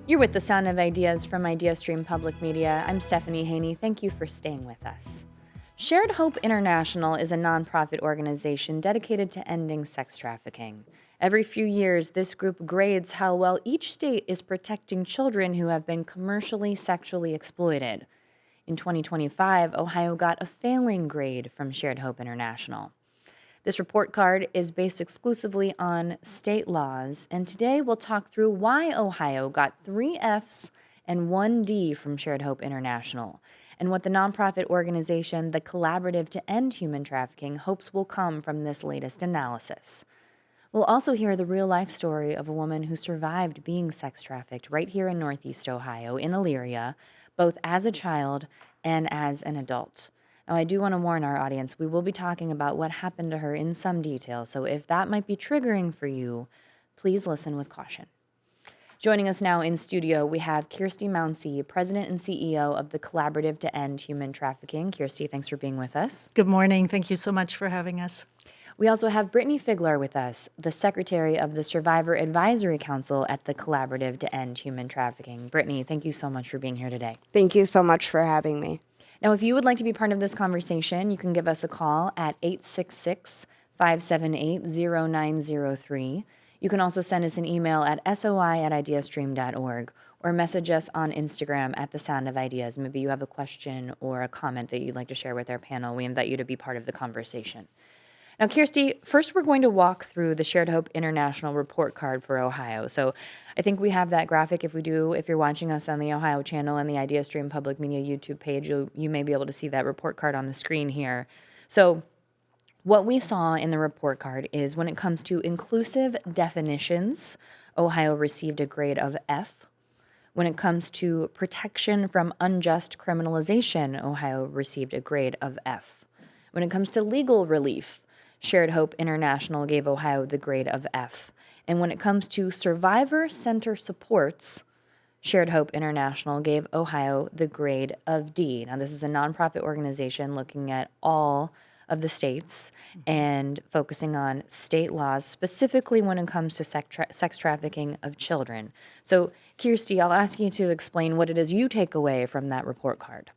You're with the Sound of Ideas from IdeaStream Public Media. I'm Stephanie Haney. Thank you for staying with us. Shared Hope International is a nonprofit organization dedicated to ending sex trafficking. Every few years, this group grades how well each state is protecting children who have been commercially sexually exploited. In 2025, Ohio got a failing grade from Shared Hope International. This report card is based exclusively on state laws, and today we'll talk through why Ohio got 3 Fs and 1 D from Shared Hope International, and what the nonprofit organization, the Collaborative to End Human Trafficking, hopes will come from this latest analysis. We'll also hear the real-life story of a woman who survived being sex trafficked right here in Northeast Ohio, in Elyria, both as a child and as an adult. Now, I do want to warn our audience, we will be talking about what happened to her in some detail, so if that might be triggering for you, please listen with caution. Joining us now in studio, we have Kirsty Mounsey, President and CEO of the Collaborative to End Human Trafficking. Kirsty, thanks for being with us. Good morning. Thank you so much for having us. We also have Brittany Figler with us, the Secretary of the Survivor Advisory Council at the Collaborative to End Human Trafficking. Brittany, thank you so much for being here today. Thank you so much for having me. Now, if you would like to be part of this conversation, you can give us a call at 866-578-0903. You can also send us an email at soi@ideastream.org or message us on Instagram at The Sound of Ideas. Maybe you have a question or a comment that you'd like to share with our panel. We invite you to be part of the conversation. Now, Kirsty, first we're going to walk through the Shared Hope International report card for Ohio. So I think we have that graphic. If you're watching us on the Ohio channel and the IdeaStream Public Media YouTube page, you may be able to see that report card on the screen here. So what we saw in the report card is when it comes to inclusive definitions, Ohio received a grade of F. When it comes to protection from unjust criminalization, Ohio received a grade of F. When it comes to legal relief, Shared Hope International gave Ohio the grade of F. And when it comes to survivor center supports, Shared Hope International gave Ohio the grade of D. Now, this is a nonprofit organization looking at all of the states and focusing on state laws, specifically when it comes to sex trafficking of children. So, Kirsty, I'll ask you to explain what it is you take away from that report card.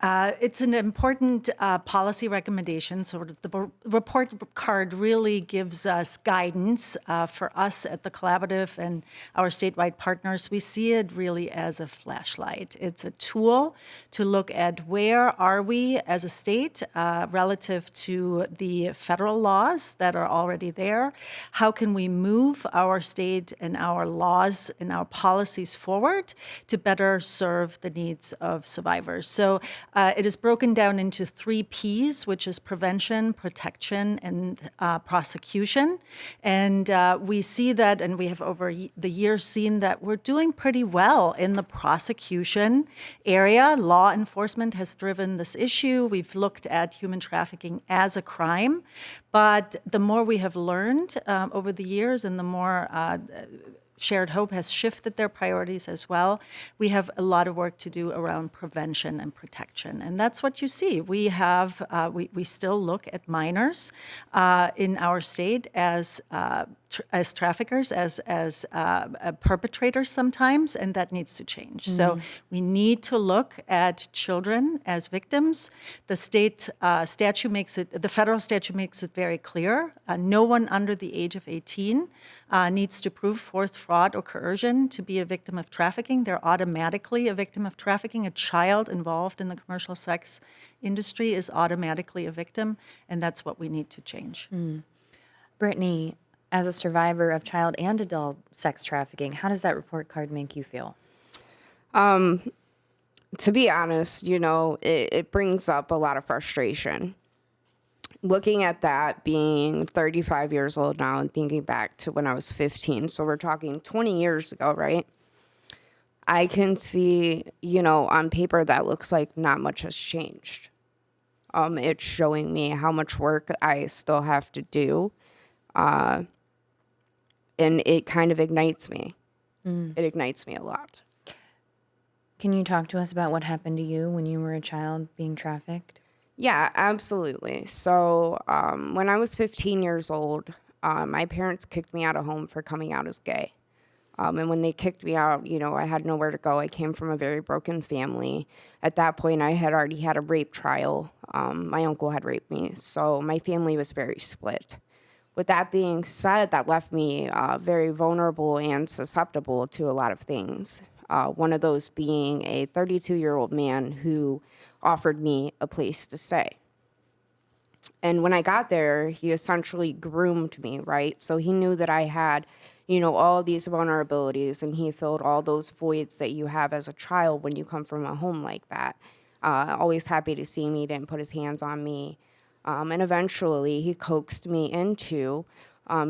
It's an important policy recommendation. So the report card really gives us guidance for us at the Collaborative and our statewide partners. We see it really as a flashlight. It's a tool to look at where are we as a state relative to the federal laws that are already there. How can we move our state and our laws and our policies forward to better serve the needs of survivors? So it is broken down into 3 Ps, which is prevention, protection, and prosecution. And we see that, and we have over the years seen that we're doing pretty well in the prosecution area. Law enforcement has driven this issue. We've looked at human trafficking as a crime. But the more we have learned over the years and the more Shared Hope has shifted their priorities as well. We have a lot of work to do around prevention and protection, and that's what you see. We have we still look at minors in our state as traffickers, as perpetrators sometimes, and that needs to change. So we need to look at children as victims. The state statute makes it, the federal statute makes it very clear. No one under the age of 18 needs to prove forced fraud or coercion to be a victim of trafficking. They're automatically a victim of trafficking. A child involved in the commercial sex industry is automatically a victim, and that's what we need to change. Brittany, as a survivor of child and adult sex trafficking, how does that report card make you feel? To be honest, it brings up a lot of frustration. Looking at that, being 35 years old now and thinking back to when I was 15, so we're talking 20 years ago, right? I can see, on paper that looks like not much has changed. It's showing me how much work I still have to do. And it kind of ignites me. It ignites me a lot. Can you talk to us about what happened to you when you were a child being trafficked? Yeah, absolutely. So when I was 15 years old, my parents kicked me out of home for coming out as gay. And when they kicked me out, I had nowhere to go. I came from a very broken family. At that point, I had already had a rape trial. My uncle had raped me, so my family was very split. With that being said, that left me very vulnerable and susceptible to a lot of things. One of those being a 32-year-old man who offered me a place to stay. And when I got there, he essentially groomed me, right? So he knew that I had, all these vulnerabilities, and he filled all those voids that you have as a child when you come from a home like that. Always happy to see me, didn't put his hands on me. And eventually he coaxed me into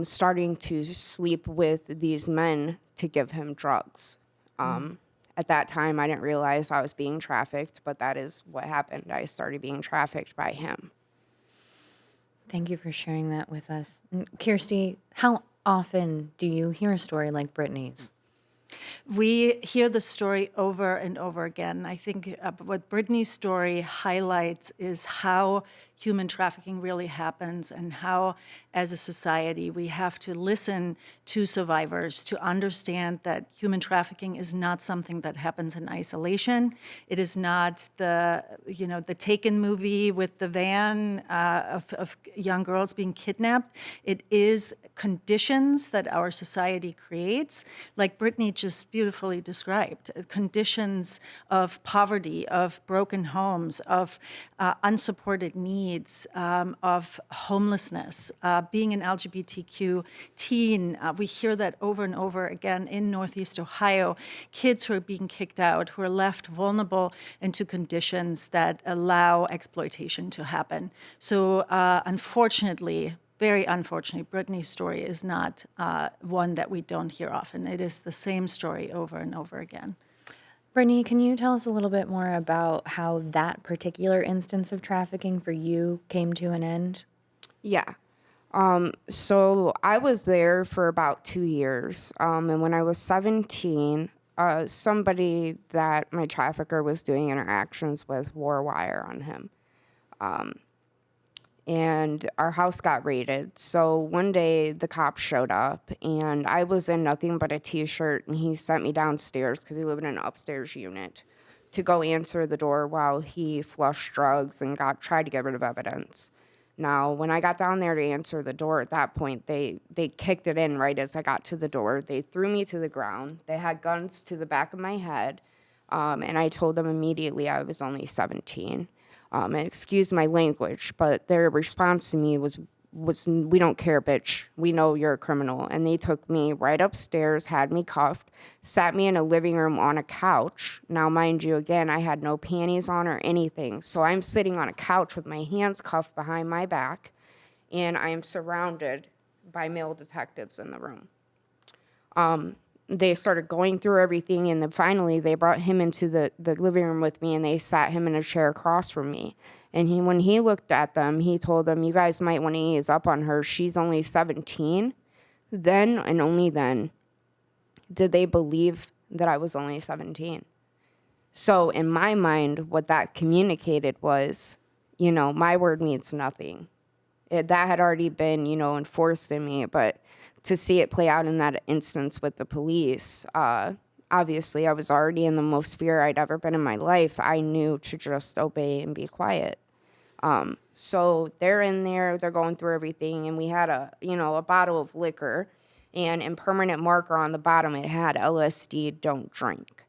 starting to sleep with these men to give him drugs. At that time, I didn't realize I was being trafficked, but that is what happened. I started being trafficked by him. Thank you for sharing that with us. And Kirsty, how often do you hear a story like Brittany's? We hear the story over and over again. I think what Brittany's story highlights is how human trafficking really happens and how, as a society, we have to listen to survivors to understand that human trafficking is not something that happens in isolation. It is not the Taken movie with the van of young girls being kidnapped. It is conditions that our society creates, like Brittany just beautifully described, conditions of poverty, of broken homes, of unsupported needs, of homelessness, being an LGBTQ teen. We hear that over and over again in Northeast Ohio, kids who are being kicked out, who are left vulnerable into conditions that allow exploitation to happen. So unfortunately, very unfortunately, Brittany's story is not one that we don't hear often. It is the same story over and over again. Brittany, can you tell us a little bit more about how that particular instance of trafficking for you came to an end? Yeah. So I was there for about 2 years. And when I was 17, somebody that my trafficker was doing interactions with wore a wire on him. And our house got raided. So one day the cops showed up, and I was in nothing but a t-shirt, and he sent me downstairs because we live in an upstairs unit to go answer the door while he flushed drugs and tried to get rid of evidence. Now, when I got down there to answer the door at that point, they kicked it in right as I got to the door. They threw me to the ground. They had guns to the back of my head, and I told them immediately I was only 17. And excuse my language, but their response to me was, "We don't care, bitch. We know you're a criminal." And they took me right upstairs, had me cuffed, sat me in a living room on a couch. Now, mind you, again, I had no panties on or anything. So I'm sitting on a couch with my hands cuffed behind my back, and I am surrounded by male detectives in the room. They started going through everything, and then finally they brought him into the living room with me, and they sat him in a chair across from me. And when he looked at them, he told them, "You guys might want to ease up on her. She's only 17. Then and only then did they believe that I was only 17. So in my mind, what that communicated was, my word means nothing. That had already been, enforced in me, but to see it play out in that instance with the police, obviously I was already in the most fear I'd ever been in my life. I knew to just obey and be quiet. So they're in there, they're going through everything, and we had a bottle of liquor, and in permanent marker on the bottom it had LSD, don't drink.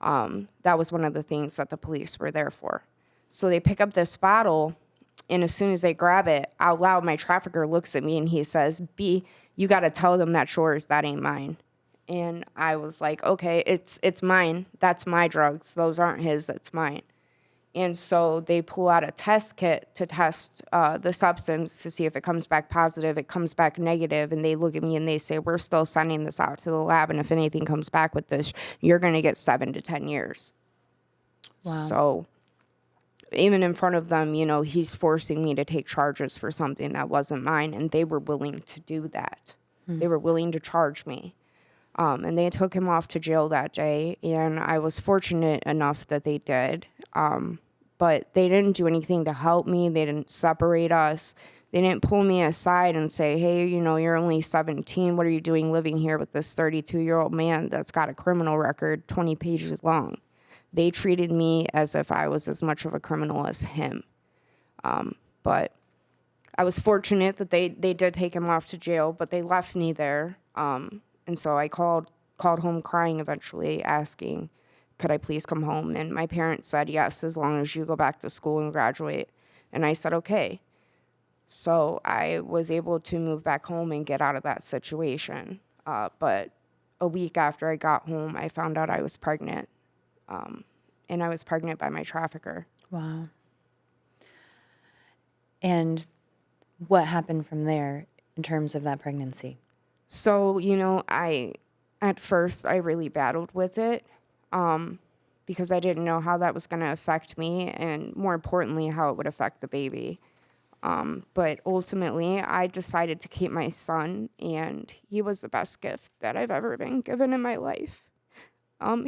That was one of the things that the police were there for. So they pick up this bottle, and as soon as they grab it, out loud, my trafficker looks at me and he says, "B, you got to tell them that's yours, that ain't mine." And I was like, "Okay, it's mine. That's my drugs. Those aren't his, that's mine." And so they pull out a test kit to test the substance to see if it comes back positive. It comes back negative, and they look at me and they say, "We're still sending this out to the lab, and if anything comes back with this, you're going to get 7 to 10 years. Wow. So even in front of them, he's forcing me to take charges for something that wasn't mine, and they were willing to do that. They were willing to charge me. And they took him off to jail that day, and I was fortunate enough that they did. But they didn't do anything to help me. They didn't separate us. They didn't pull me aside and say, hey, you know, you're only 17. What are you doing living here with this 32-year-old man that's got a criminal record 20 pages long? They treated me as if I was as much of a criminal as him. But I was fortunate that they did take him off to jail, but they left me there. And so I called home crying eventually, asking, could I please come home? And my parents said, yes, as long as you go back to school and graduate. And I said, okay. So I was able to move back home and get out of that situation. But a week after I got home, I found out I was pregnant. And I was pregnant by my trafficker. Wow. And what happened from there in terms of that pregnancy? So, you know, at first I really battled with it because I didn't know how that was going to affect me and more importantly, how it would affect the baby. But ultimately, I decided to keep my son, and he was the best gift that I've ever been given in my life.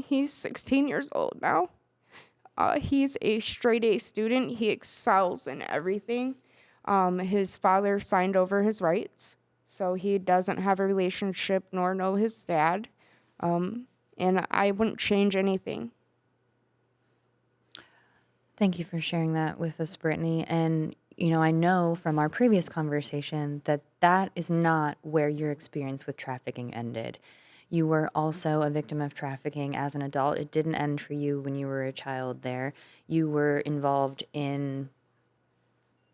He's 16 years old now. He's a straight A student. He excels in everything. His father signed over his rights, so he doesn't have a relationship nor know his dad. And I wouldn't change anything. Thank you for sharing that with us, Brittany. And, you know, I know from our previous conversation that that is not where your experience with trafficking ended. You were also a victim of trafficking as an adult. It didn't end for you when you were a child there. You were involved in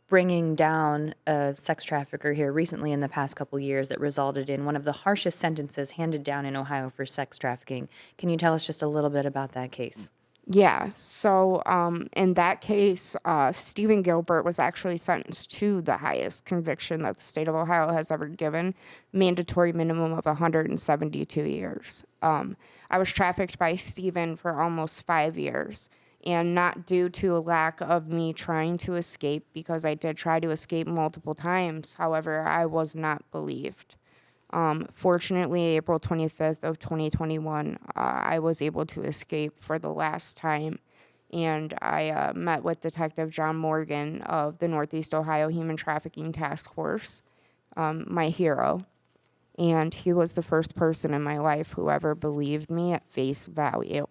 bringing down a sex trafficker here recently in the past couple years that resulted in one of the harshest sentences handed down in Ohio for sex trafficking. Can you tell us just a little bit about that case? Yeah, so in that case, Stephen Gilbert was actually sentenced to the highest conviction that the state of Ohio has ever given, mandatory minimum of 172 years. I was trafficked by Stephen for almost 5 years, and not due to a lack of me trying to escape, because I did try to escape multiple times. However, I was not believed. Fortunately, April 25th of 2021, I was able to escape for the last time, and I met with Detective John Morgan of the Northeast Ohio Human Trafficking Task Force, my hero, and he was the first person in my life who ever believed me at face value.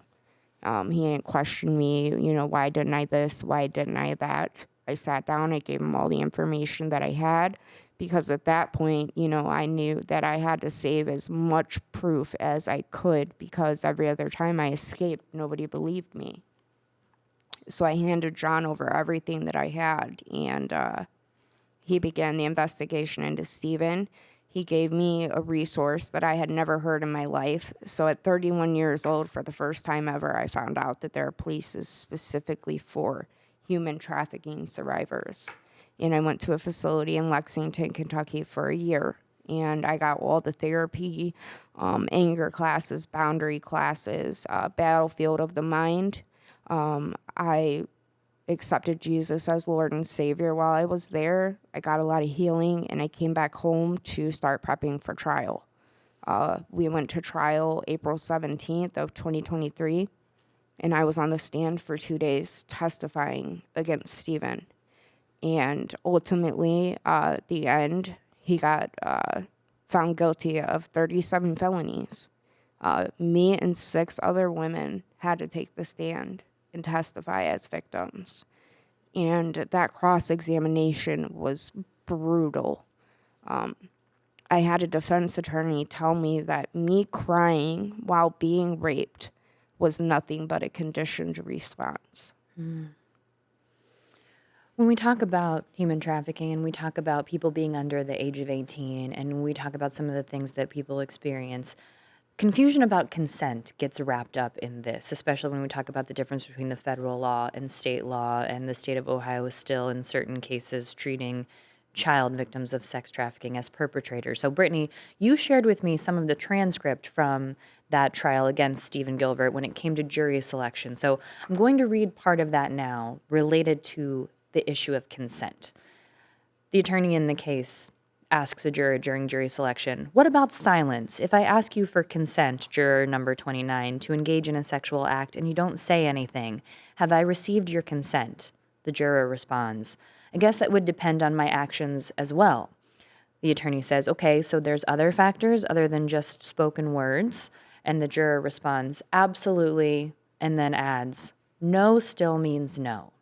He didn't question me, you know, why didn't I this, why didn't I that? I sat down, I gave him all the information that I had, because at that point, you know, I knew that I had to save as much proof as I could, because every other time I escaped, nobody believed me. So I handed John over everything that I had, and he began the investigation into Stephen. He gave me a resource that I had never heard in my life. So at 31 years old, for the first time ever, I found out that there are places specifically for human trafficking survivors. And I went to a facility in Lexington, Kentucky for a year. And I got all the therapy, anger classes, boundary classes, battlefield of the mind. I accepted Jesus as Lord and Savior while I was there. I got a lot of healing, and I came back home to start prepping for trial. We went to trial April 17th of 2023, and I was on the stand for 2 days testifying against Stephen. And ultimately, at the end, he got found guilty of 37 felonies. Me and 6 other women had to take the stand and testify as victims. And that cross-examination was brutal. I had a defense attorney tell me that me crying while being raped was nothing but a conditioned response. When we talk about human trafficking and we talk about people being under the age of 18 and we talk about some of the things that people experience, confusion about consent gets wrapped up in this, especially when we talk about the difference between the federal law and state law, and the state of Ohio is still, in certain cases, treating child victims of sex trafficking as perpetrators. So, Brittany, you shared with me some of the transcript from that trial against Stephen Gilbert when it came to jury selection. So I'm going to read part of that now related to the issue of consent. The attorney in the case asks a juror during jury selection, "What about silence? If I ask you for consent, juror number 29, to engage in a sexual act and you don't say anything, have I received your consent?" The juror responds, I guess that would depend on my actions as well. The attorney says, okay, so there's other factors other than just spoken words. And the juror responds, absolutely, and then adds, no still means no.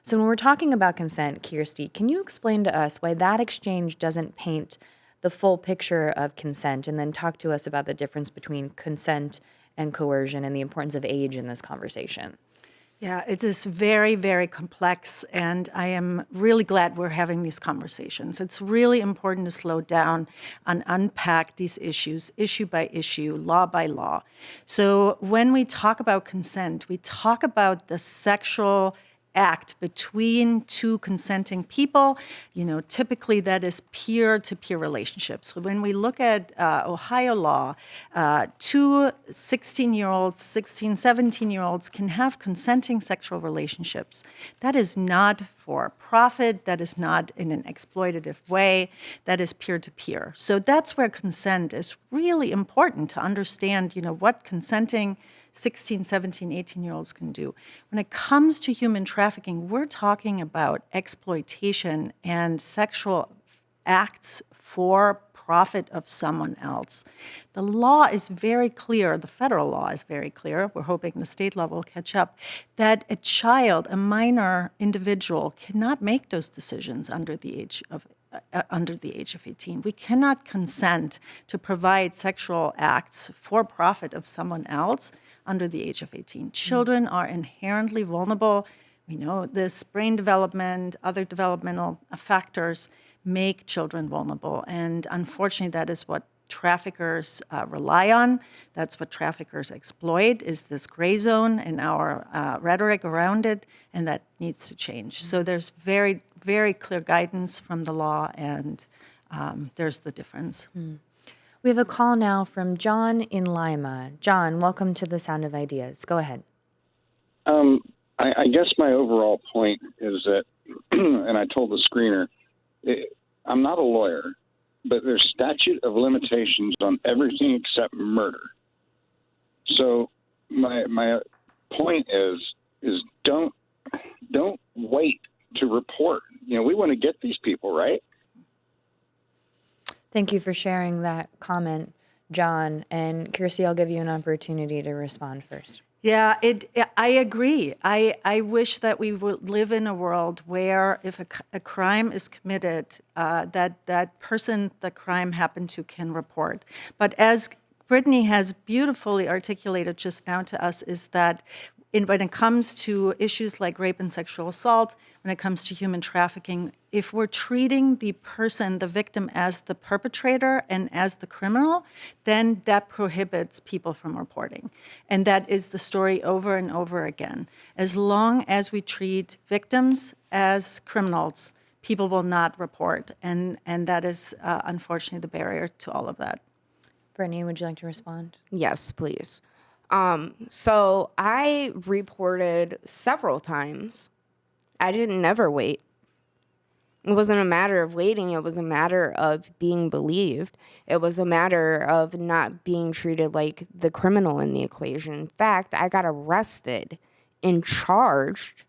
So when we're talking about consent, Kirsty, can you explain to us why that exchange doesn't paint the full picture of consent, and then talk to us about the difference between consent and coercion and the importance of age in this conversation? Yeah, it is very, very complex, and I am really glad we're having these conversations. It's really important to slow down and unpack these issues, issue by issue, law by law. So when we talk about consent, we talk about the sexual act between two consenting people. Typically that is peer-to-peer relationships. So when we look at Ohio law, two 16-year-olds, 16, 17-year-olds can have consenting sexual relationships. That is not for profit. That is not in an exploitative way. That is peer-to-peer. So that's where consent is really important to understand, what consenting 16, 17, 18-year-olds can do. When it comes to human trafficking, we're talking about exploitation and sexual acts for profit of someone else. The law is very clear, the federal law is very clear, we're hoping the state law will catch up, that a child, a minor individual, cannot make those decisions under the age of 18. We cannot consent to provide sexual acts for profit of someone else under the age of 18. Children are inherently vulnerable. We know this brain development, other developmental factors make children vulnerable. And unfortunately, that is what traffickers rely on. That's what traffickers exploit, is this gray zone in our rhetoric around it, and that needs to change. So there's very, very clear guidance from the law, and there's the difference. We have a call now from John in Lima. John, welcome to the Sound of Ideas. Go ahead. I guess my overall point is that, and I told the screener, I'm not a lawyer, but there's statute of limitations on everything except murder. So my point is don't wait to report. We want to get these people, right? Thank you for sharing that comment, John. And Kirsty, I'll give you an opportunity to respond first. Yeah, I agree. I wish that we would live in a world where if a crime is committed, that person the crime happened to can report. But as Brittany has beautifully articulated just now to us, is that when it comes to issues like rape and sexual assault, when it comes to human trafficking, if we're treating the person, the victim, as the perpetrator and as the criminal, then that prohibits people from reporting. And that is the story over and over again. As long as we treat victims as criminals, people will not report. And that is, unfortunately, the barrier to all of that. Brittany, would you like to respond? Yes, please. So I reported several times. I didn't never wait. It wasn't a matter of waiting. It was a matter of being believed. It was a matter of not being treated like the criminal in the equation. In fact, I got arrested and charged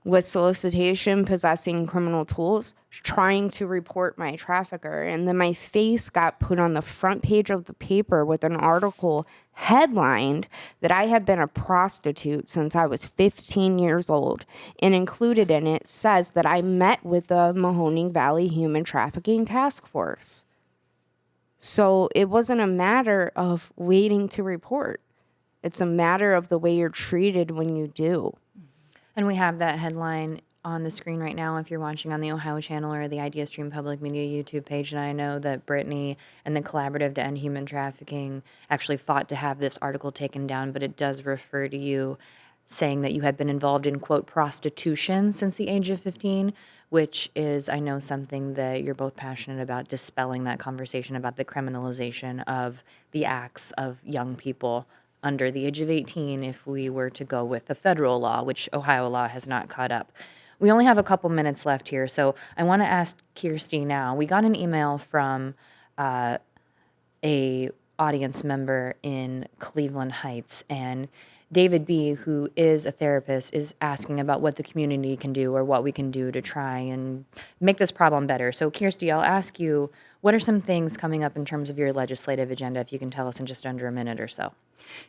with solicitation, possessing criminal tools, trying to report my trafficker. And then my face got put on the front page of the paper with an article headlined that I had been a prostitute since I was 15 years old. And included in it says that I met with the Mahoning Valley Human Trafficking Task Force. So it wasn't a matter of waiting to report. It's a matter of the way you're treated when you do. And we have that headline on the screen right now if you're watching on the Ohio channel or the IdeaStream Public Media YouTube page. And I know that Brittany and the Collaborative to End Human Trafficking actually fought to have this article taken down, but it does refer to you saying that you had been involved in, quote, prostitution since the age of 15, which is, I know, something that you're both passionate about, dispelling that conversation about the criminalization of the acts of young people under the age of 18 if we were to go with the federal law, which Ohio law has not caught up. We only have a couple minutes left here, so I want to ask Kirsty now. We got an email from a audience member in Cleveland Heights, and David B., who is a therapist, is asking about what the community can do or what we can do to try and make this problem better. So, Kirsty, I'll ask you, what are some things coming up in terms of your legislative agenda, if you can tell us in just under a minute or so?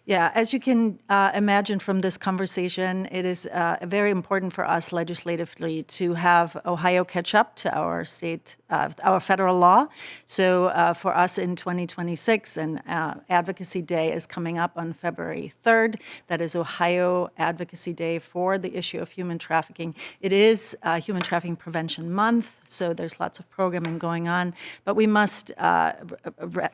Yeah, as you can imagine from this conversation, it is very important for us legislatively to have Ohio catch up to our state, our federal law. So for us in 2026, an Advocacy Day is coming up on February 3rd. That is Ohio Advocacy Day for the issue of human trafficking. It is Human Trafficking Prevention Month, so there's lots of programming going on. But we must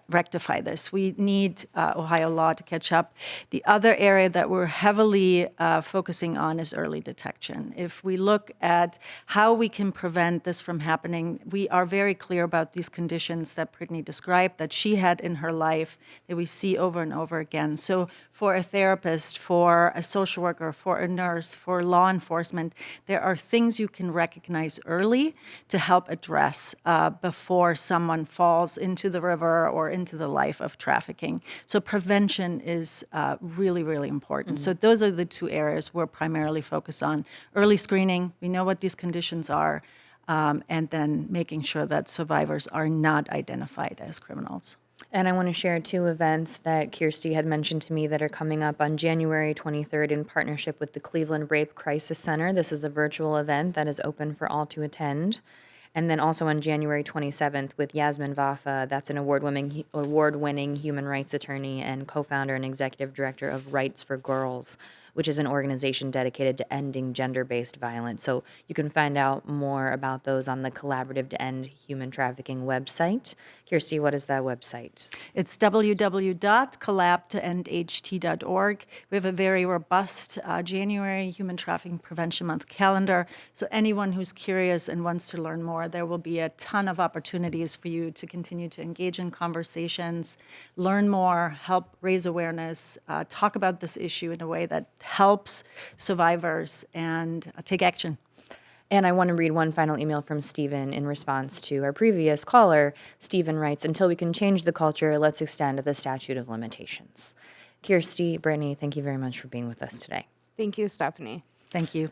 rectify this. We need Ohio law to catch up. The other area that we're heavily focusing on is early detection. If we look at how we can prevent this from happening, we are very clear about these conditions that Brittany described, that she had in her life, that we see over and over again. So for a therapist, for a social worker, for a nurse, for law enforcement, there are things you can recognize early to help address before someone falls into the river or into the life of trafficking. So prevention is really, really important. So those are the two areas we're primarily focused on. Early screening, we know what these conditions are, and then making sure that survivors are not identified as criminals. And I want to share two events that Kirsty had mentioned to me that are coming up on January 23rd in partnership with the Cleveland Rape Crisis Center. This is a virtual event that is open for all to attend. And then also on January 27th with Yasmin Vafa, that's an award-winning human rights attorney and co-founder and executive director of Rights for Girls, which is an organization dedicated to ending gender-based violence. So you can find out more about those on the Collaborative to End Human Trafficking website. Kirsty, what is that website? It's www.collabtoendht.org. We have a very robust January Human Trafficking Prevention Month calendar. So anyone who's curious and wants to learn more, there will be a ton of opportunities for you to continue to engage in conversations, learn more, help raise awareness, talk about this issue in a way that helps survivors, and take action. And I want to read one final email from Stephen in response to our previous caller. Stephen writes, until we can change the culture, let's extend the statute of limitations. Kirsty, Brittany, thank you very much for being with us today. Thank you, Stephanie. Thank you.